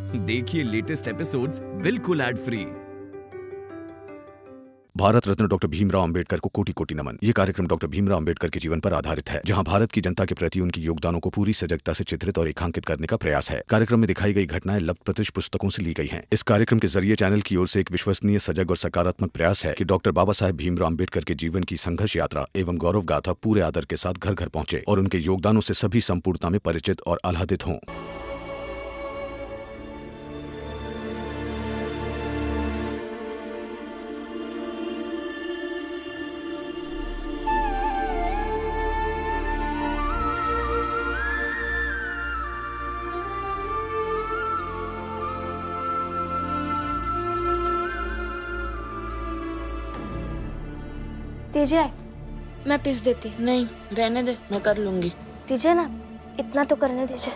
देखिए latest episodes बिल्कुल ad free. Bharat Ratna doctor Bhimrao Ambedkar को कोटि कोटि नमन। ये कार्यक्रम डॉक्टर भीमराव अंबेडकर के जीवन पर आधारित है, जहां भारत की जनता के प्रति उनके योगदानों को पूरी सजगता से चित्रित और रेखांकित करने का प्रयास है। कार्यक्रम में दिखाई गई घटनाएं लब्ध प्रतिष्ठ पुस्तकों से ली गई हैं। इस कार्यक्रम के जरिए चैनल की ओर से एक विश्वसनीय, सजग और सकारात्मक प्रयास है कि डॉक्टर बाबा साहेब भीमराव अंबेडकर के जीवन की संघर्ष यात्रा एवं गौरव गाथा पूरे आदर के साथ घर घर पहुंचे और उनके योगदानों से सभी संपूर्णता में परिचित और आह्लादित हों। दीजिए, मैं पीस देती। नहीं, रहने दे, मैं कर लूंगी। दीजिए ना, इतना तो करने दीजिए।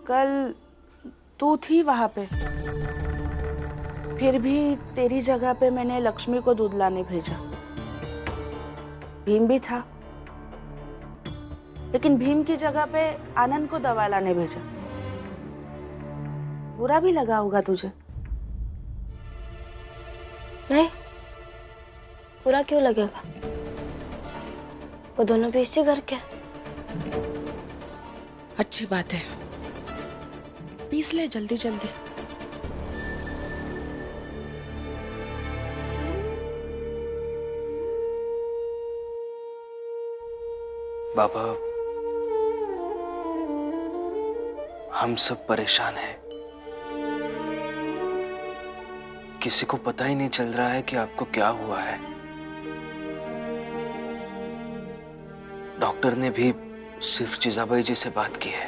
कल तू थी वहां पे, फिर भी तेरी जगह पे मैंने लक्ष्मी को दूध लाने भेजा। भीम भी था, लेकिन भीम की जगह पे आनंद को दवा लाने भेजा। बुरा भी लगा होगा तुझे? नहीं, बुरा क्यों लगेगा? वो दोनों भी इसी घर के। अच्छी बात है, पीस ले जल्दी जल्दी। बाबा, हम सब परेशान हैं। किसी को पता ही नहीं चल रहा है कि आपको क्या हुआ है। डॉक्टर ने भी सिर्फ जिजाबाई जी से बात की है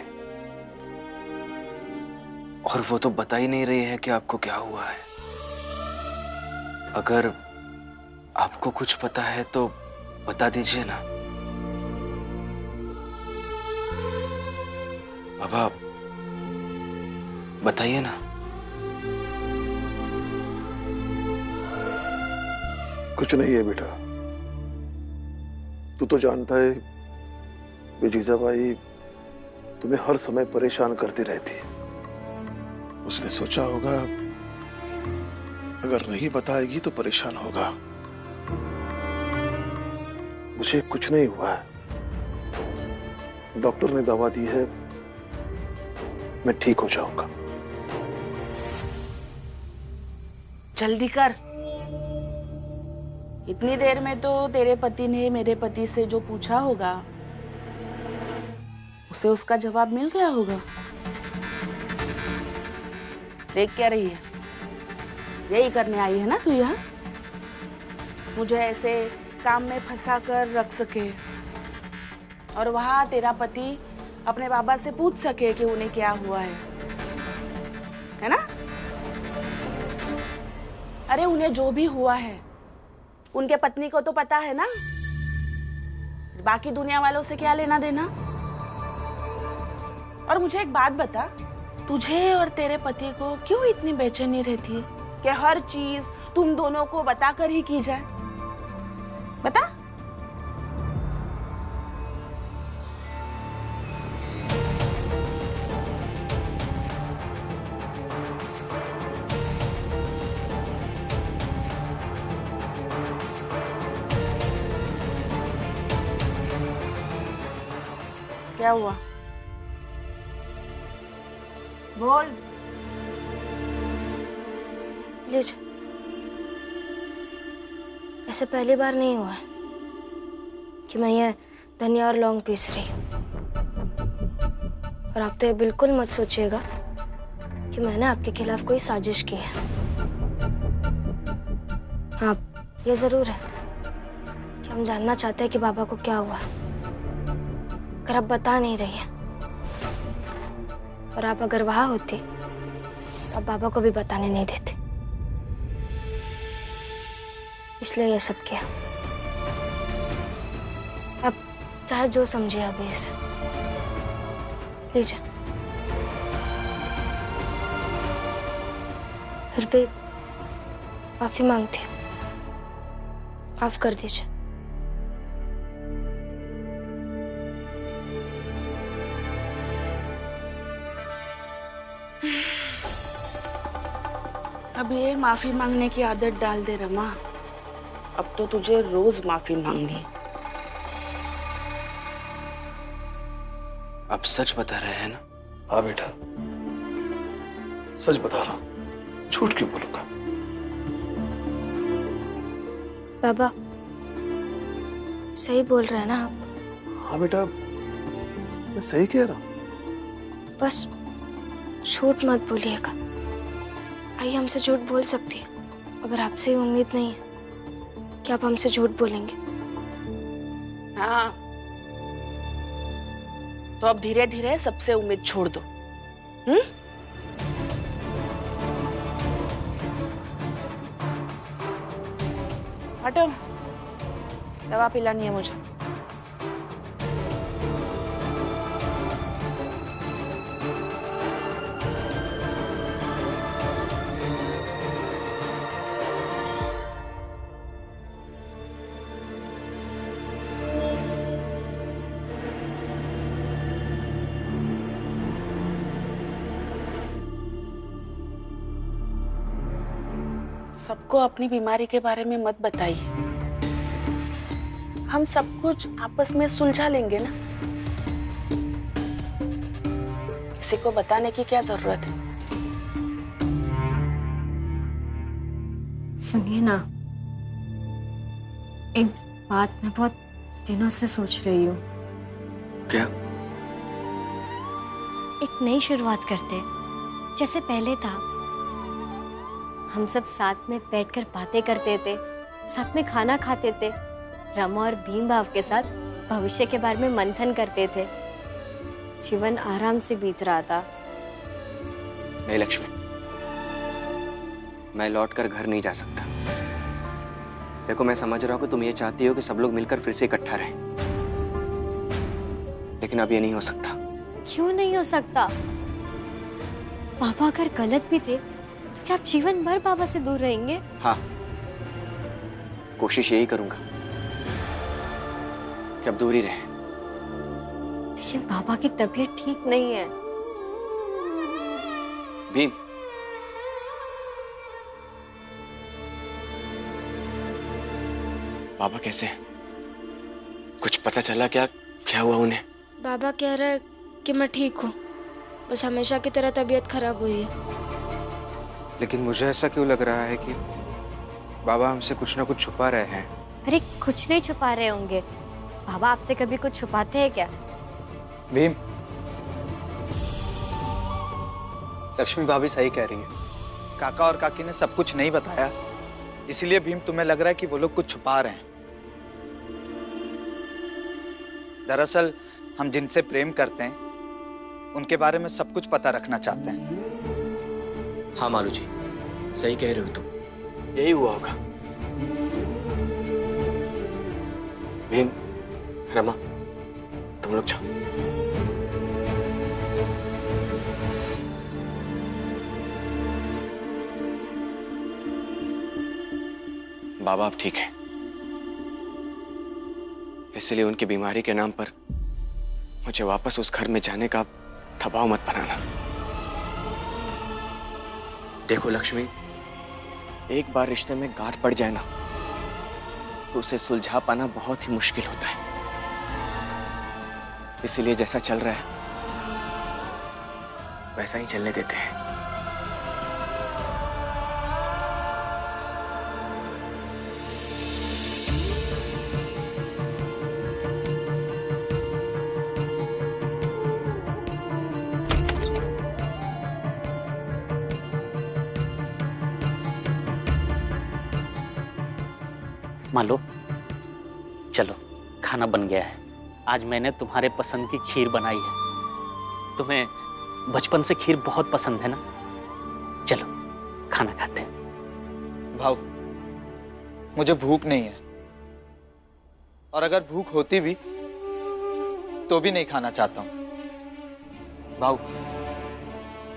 और वो तो बता ही नहीं रही है कि आपको क्या हुआ है। अगर आपको कुछ पता है तो बता दीजिए ना। बाबा, बताइए ना। कुछ नहीं है बेटा, तू तो जानता है कि जीजाबाई तुम्हें हर समय परेशान करती रहती है। उसने सोचा होगा अगर नहीं बताएगी तो परेशान होगा। मुझे कुछ नहीं हुआ है, डॉक्टर ने दवा दी है, मैं ठीक हो जाऊंगा। जल्दी कर। इतनी देर में तो तेरे पति ने मेरे पति से जो पूछा होगा उसे उसका जवाब मिल गया होगा। देख क्या रही है? यही करने आई है ना तू यहाँ? मुझे ऐसे काम में फंसा कर रख सके और वहां तेरा पति अपने बाबा से पूछ सके कि उन्हें क्या हुआ है ना? अरे उन्हें जो भी हुआ है उनके पत्नी को तो पता है ना, बाकी दुनिया वालों से क्या लेना देना। और मुझे एक बात बता, तुझे और तेरे पति को क्यों इतनी बेचैनी रहती है कि हर चीज तुम दोनों को बताकर ही की जाए? बता। क्या हुआ? बोल। लीजिए, ऐसे पहली बार नहीं हुआ है कि मैं ये धनिया और लौंग पीस रही हूँ। और आप तो ये बिल्कुल मत सोचिएगा कि मैंने आपके खिलाफ कोई साजिश की है। हाँ, ये जरूर है कि हम जानना चाहते हैं कि बाबा को क्या हुआ, अगर आप बता नहीं रही हैं। और आप अगर वहां होती तो आप बाबा को भी बताने नहीं देते, इसलिए ये सब किया। अब चाहे जो समझिए अभी इसे। लीजिए। फिर भी माफी मांगती हूँ, माफ कर दीजिए। अब ये माफी मांगने की आदत डाल दे रमा। अब तो तुझे रोज माफी मांगनी है। आप सच बता रहे हैं ना? हाँ बेटा, सच बता रहा हूं, झूठ क्यों बोलूंगा। बाबा सही बोल रहे हैं ना आप? हाँ बेटा, मैं सही कह रहा हूं। बस झूठ मत बोलिएगा। आई हमसे झूठ बोल सकती है, मगर आपसे ही उम्मीद नहीं है कि आप हमसे झूठ बोलेंगे। हाँ, तो अब धीरे धीरे सबसे उम्मीद छोड़ दो। हटो, दवा पिलानी है मुझे। सबको अपनी बीमारी के बारे में मत बताइए। हम सब कुछ आपस में सुलझा लेंगे ना। किसी को बताने की क्या जरूरत है? सुनिए ना, एक बात मैं बहुत दिनों से सोच रही हूँ। क्या? एक नई शुरुआत करते, जैसे पहले था। हम सब साथ में बैठकर बातें करते थे, साथ में खाना खाते थे, रमा और भीम भाव के साथ भविष्य के बारे में मंथन करते थे। जीवन आराम से बीत रहा था। नहीं लक्ष्मी, मैं लौटकर घर नहीं जा सकता। देखो, मैं समझ रहा हूं कि तुम ये चाहती हो कि सब लोग मिलकर फिर से इकट्ठा रहें, लेकिन अब ये नहीं हो सकता। क्यों नहीं हो सकता? पापा अगर गलत भी थे तो क्या आप जीवन भर पापा से दूर रहेंगे? हाँ, कोशिश यही करूंगा कि अब दूर ही रहे। लेकिन पापा की तबीयत ठीक नहीं है। भीम, बाबा कैसे हैं? कुछ पता चला क्या? क्या हुआ उन्हें? बाबा कह रहे हैं कि मैं ठीक हूँ, बस हमेशा की तरह तबीयत खराब हुई है। लेकिन मुझे ऐसा क्यों लग रहा है कि बाबा हमसे कुछ ना कुछ छुपा रहे हैं। अरे कुछ नहीं छुपा रहे होंगे। बाबा आपसे कभी कुछ छुपाते हैं क्या? भीम, लक्ष्मी भाभी सही कह रही है। काका और काकी ने सब कुछ नहीं बताया, इसीलिए भीम तुम्हें लग रहा है कि वो लोग कुछ छुपा रहे हैं। दरअसल हम जिनसे प्रेम करते हैं उनके बारे में सब कुछ पता रखना चाहते हैं। हाँ मालू जी, सही कह रहे हो तुम, यही हुआ होगा। भीम, रमा, तुम लोग जाओ। बाबा अब ठीक है, इसलिए उनकी बीमारी के नाम पर मुझे वापस उस घर में जाने का दबाव मत बनाना। देखो लक्ष्मी, एक बार रिश्ते में गांठ पड़ जाए ना तो उसे सुलझा पाना बहुत ही मुश्किल होता है। इसीलिए जैसा चल रहा है वैसा ही चलने देते हैं। मान लो, चलो खाना बन गया है। आज मैंने तुम्हारे पसंद की खीर बनाई है। तुम्हें बचपन से खीर बहुत पसंद है ना? चलो खाना खाते हैं। भाव, मुझे भूख नहीं है, और अगर भूख होती भी तो भी नहीं खाना चाहता हूं। भाव,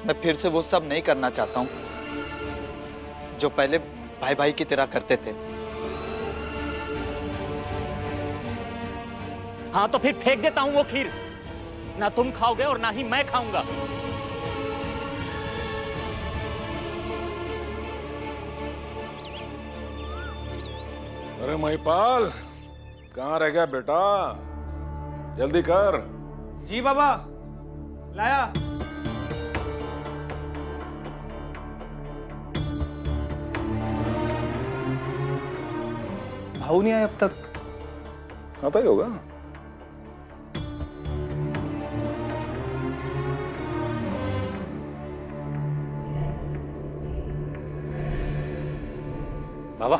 मैं फिर से वो सब नहीं करना चाहता हूं जो पहले भाई भाई की तरह करते थे। हाँ तो फिर फेंक देता हूं वो खीर, ना तुम खाओगे और ना ही मैं खाऊंगा। अरे महिपाल, कहाँ रह गया बेटा? जल्दी कर। जी बाबा, लाया। भाऊ नहीं आया अब तक? आता ही होगा। बाबा,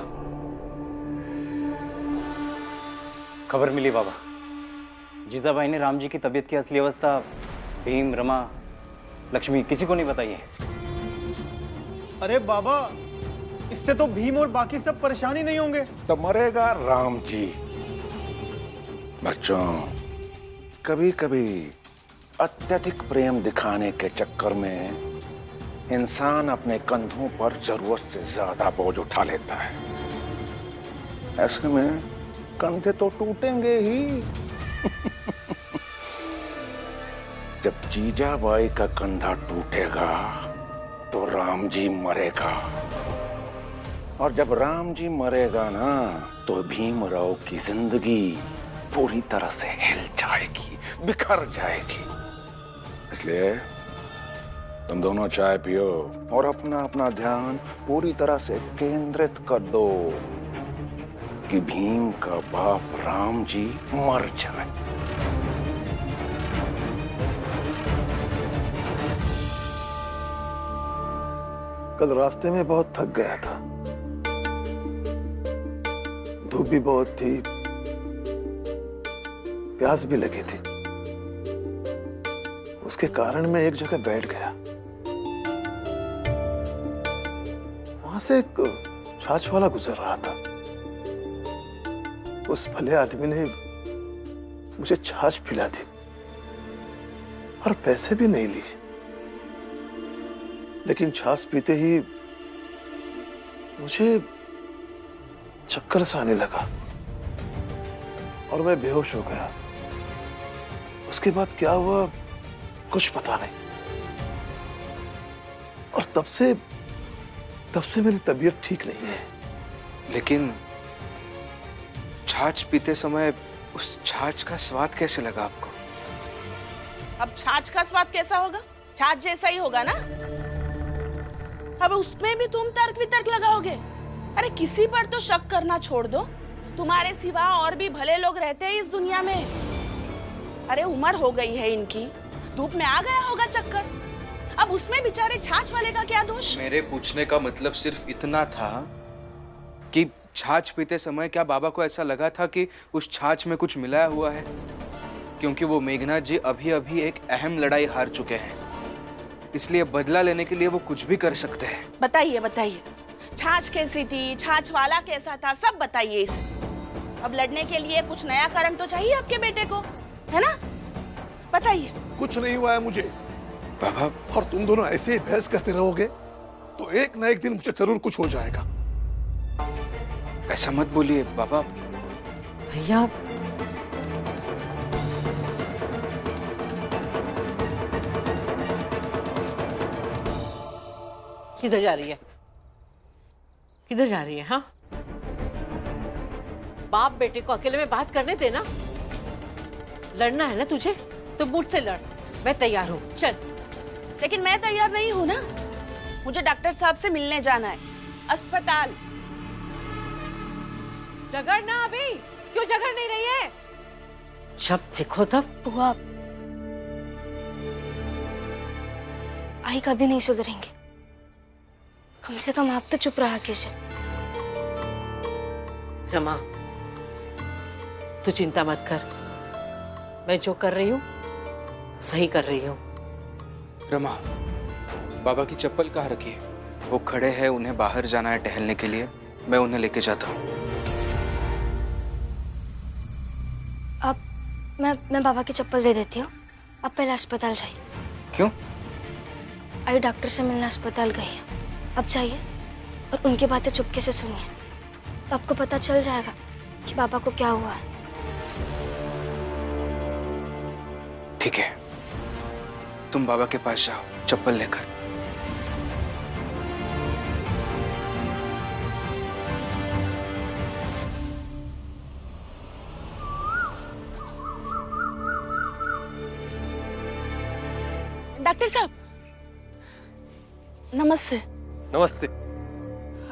खबर मिली बाबा। जीजाबाई ने राम जी की तबीयत की असली अवस्था भीम, रमा, लक्ष्मी किसी को नहीं बताई है। अरे बाबा, इससे तो भीम और बाकी सब परेशान ही नहीं होंगे। तो मरेगा राम जी। बच्चों, कभी कभी अत्यधिक प्रेम दिखाने के चक्कर में इंसान अपने कंधों पर जरूरत से ज्यादा बोझ उठा लेता है। ऐसे में कंधे तो टूटेंगे ही। जब जीजाबाई का कंधा टूटेगा तो राम जी मरेगा, और जब राम जी मरेगा ना तो भीमराव की जिंदगी पूरी तरह से हिल जाएगी, बिखर जाएगी। इसलिए तुम दोनों चाय पियो और अपना अपना ध्यान पूरी तरह से केंद्रित कर दो कि भीम का बाप राम जी मर जाए। कल रास्ते में बहुत थक गया था, धूप भी बहुत थी, प्यास भी लगी थी। उसके कारण मैं एक जगह बैठ गया। वहां से एक छाछ वाला गुजर रहा था। उस भले आदमी ने मुझे छाछ पिला दी और पैसे भी नहीं लिए, लेकिन छाछ पीते ही मुझे चक्कर सा आने लगा और मैं बेहोश हो गया। उसके बाद क्या हुआ कुछ पता नहीं, और तब से मेरी तबीयत ठीक नहीं है। लेकिन छाछ पीते समय उस छाछ का स्वाद कैसे लगा आपको? अब छाछ का स्वाद कैसा होगा? छाछ जैसा ही होगा ना। अब उसमें भी तुम तर्क वितर्क लगाओगे? अरे किसी पर तो शक करना छोड़ दो। तुम्हारे सिवा और भी भले लोग रहते हैं इस दुनिया में। अरे उम्र हो गई है इनकी, धूप में आ गया होगा चक्कर। अब उसमें बेचारे छाछ वाले का क्या दोष? मेरे पूछने का मतलब सिर्फ इतना था कि छाछ पीते समय क्या बाबा को ऐसा लगा था कि उस छाछ में कुछ मिलाया हुआ है? क्योंकि वो मेघनाथ जी अभी अभी एक अहम लड़ाई हार चुके हैं, इसलिए बदला लेने के लिए वो कुछ भी कर सकते हैं। बताइए बताइए, छाछ कैसी थी, छाछ वाला कैसा था, सब बताइए इसे। अब लड़ने के लिए कुछ नया कारण तो चाहिए आपके बेटे को, है ना? बताइए। कुछ नहीं हुआ है मुझे बाबा, और तुम दोनों ऐसे ही बहस करते रहोगे तो एक ना एक दिन मुझे जरूर कुछ हो जाएगा। ऐसा मत बोलिए बाबा। भैया, किधर जा रही है? किधर जा रही है? हाँ, बाप बेटे को अकेले में बात करने देना। लड़ना है ना तुझे तो मुझसे लड़, मैं तैयार हूँ, चल। लेकिन मैं तैयार नहीं हूँ ना, मुझे डॉक्टर साहब से मिलने जाना है, अस्पताल। झगड़ना अभी, क्यों झगड़ नहीं रही है? जब देखो तब। बुआ, आई कभी नहीं सुधरेंगे। कम से कम आप तो चुप रहा कीजिए। रमा, तू चिंता मत कर, मैं जो कर रही हूँ सही कर रही हूँ। रमा, बाबा की चप्पल कहाँ रखी है? वो खड़े हैं, उन्हें बाहर जाना है टहलने के लिए, मैं उन्हें लेके जाता हूँ। अब मैं बाबा की चप्पल दे देती हूँ, अब पहले अस्पताल जाइए। क्यों? आई डॉक्टर से मिलना अस्पताल गई है, अब जाइए। और उनकी बातें चुपके से सुनिए, तो आपको पता चल जाएगा कि बाबा को क्या हुआ है। ठीक है, तुम बाबा के पास जाओ चप्पल लेकर। डॉक्टर साहब नमस्ते। नमस्ते।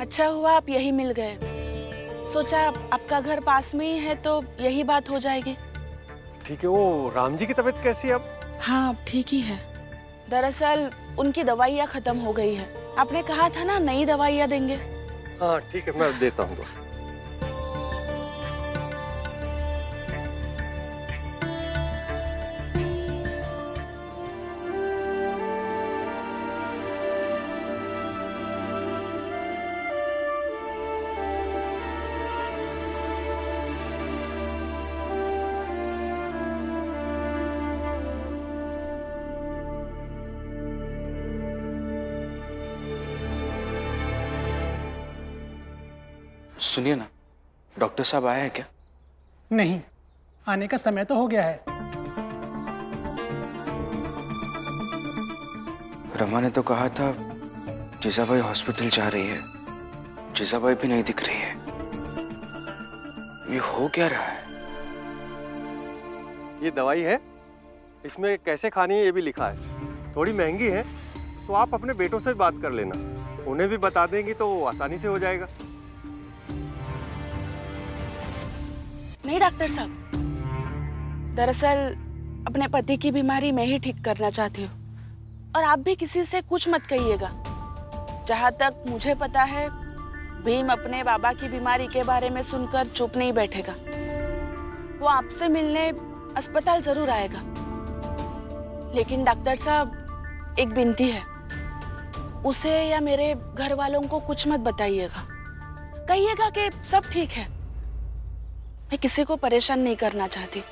अच्छा हुआ आप यही मिल गए। सोचा आपका घर पास में ही है तो यही बात हो जाएगी। ठीक है, वो राम जी की तबीयत कैसी है अब? हाँ ठीक ही है। दरअसल उनकी दवाइयाँ खत्म हो गई है। आपने कहा था ना नई दवाइयाँ देंगे। हाँ ठीक है, मैं देता हूँ। सुनिए ना, डॉक्टर साहब आए हैं क्या? नहीं, आने का समय तो हो गया है। रमा ने तो कहा था जीजाबाई हॉस्पिटल जा रही है। जीजाबाई भी नहीं दिख रही है। ये हो क्या रहा है? ये दवाई है, इसमें कैसे खानी है ये भी लिखा है। थोड़ी महंगी है, तो आप अपने बेटों से बात कर लेना, उन्हें भी बता देंगी तो आसानी से हो जाएगा। नहीं डॉक्टर साहब, दरअसल अपने पति की बीमारी मैं ही ठीक करना चाहती हूँ, और आप भी किसी से कुछ मत कहिएगा। जहाँ तक मुझे पता है, भीम अपने बाबा की बीमारी के बारे में सुनकर चुप नहीं बैठेगा। वो आपसे मिलने अस्पताल जरूर आएगा। लेकिन डॉक्टर साहब एक विनती है, उसे या मेरे घर वालों को कुछ मत बताइएगा। कहिएगा कि सब ठीक है। मैं किसी को परेशान नहीं करना चाहती।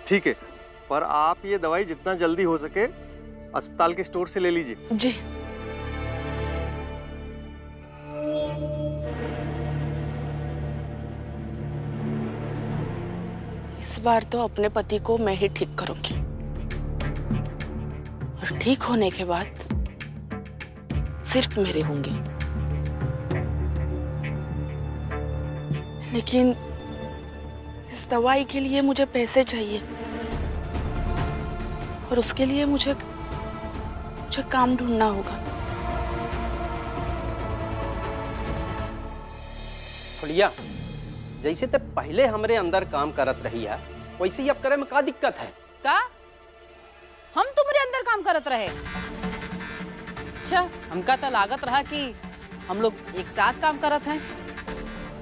ठीक है, पर आप ये दवाई जितना जल्दी हो सके अस्पताल के स्टोर से ले लीजिए। जी। इस बार तो अपने पति को मैं ही ठीक करूंगी, और ठीक होने के बाद सिर्फ मेरे होंगे। लेकिन इस दवाई के लिए मुझे पैसे चाहिए, और उसके लिए मुझे काम ढूंढना होगा। फुलिया, जैसे ते पहले हमरे अंदर काम करत रही है, वैसे ही अब करे में का दिक्कत है? का हम तुम्हारे अंदर काम करत रहे? अच्छा, हमका तो लागत रहा कि हम लोग एक साथ काम करत हैं,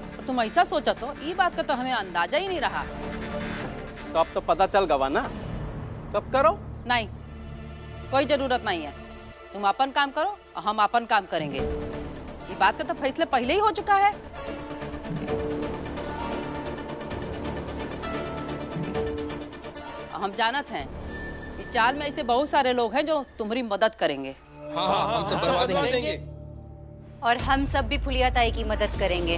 और तुम ऐसा सोचा तो ये बात का तो हमें अंदाजा ही नहीं रहा। तो अब तो पता चल गवा ना, तब करो। नहीं, कोई जरूरत नहीं है। तुम अपन काम करो और हम अपन काम करेंगे। ये बात का तो फैसला पहले ही हो चुका है। हम जानत हैं कि चाल में ऐसे बहुत सारे लोग हैं जो तुम्हारी मदद करेंगे। हाँ, हम तो करवा देंगे। और हम सब भी फुलिया ताई की मदद करेंगे।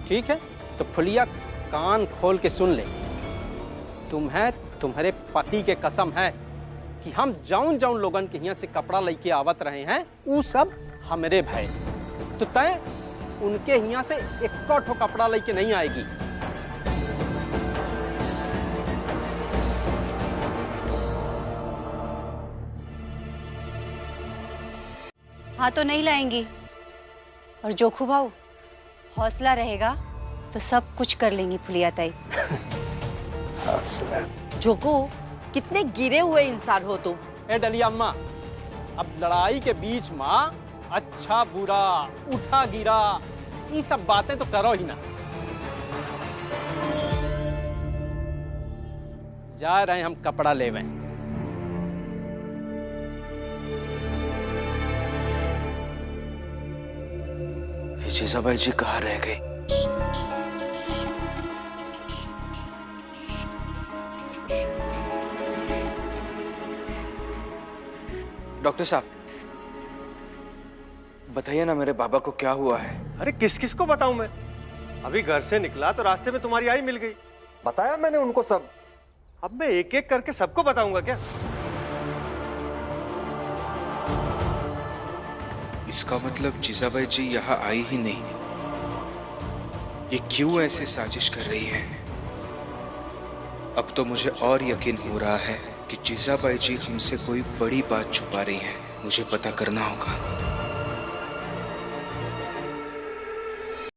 ठीक है, तो फुलिया कान खोल के सुन ले। तुम्हारे पति के कसम है कि हम जौन जौन लोगन के यहाँ से कपड़ा लेके आवत रहे हैं, वो सब हमरे भाई। तो तय उनके यहाँ से एक ठो कपड़ा लेके नहीं आएगी। हाँ तो नहीं लाएंगी, और जोखू भाऊ हौसला रहेगा तो सब कुछ कर लेंगी फुलिया ताई। जोको, कितने गिरे हुए इंसान हो तुम। ए डलिया अम्मा, अब लड़ाई के बीच माँ अच्छा बुरा उठा गिरा ये सब बातें तो करो ही ना। जा रहे हम कपड़ा लेवे। जीजाबाई जी कहाँ रह गई? डॉक्टर साहब, बताइए ना मेरे बाबा को क्या हुआ है। अरे किस किस को बताऊं मैं? अभी घर से निकला तो रास्ते में तुम्हारी आई मिल गई, बताया मैंने उनको सब। अब मैं एक एक करके सबको बताऊंगा क्या? इसका मतलब जीजाबाई जी यहाँ आई ही नहीं। ये क्यों ऐसे साजिश कर रही है? अब तो मुझे और यकीन हो रहा है कि जीजाबाई जी हमसे कोई बड़ी बात छुपा रही हैं। मुझे पता करना होगा।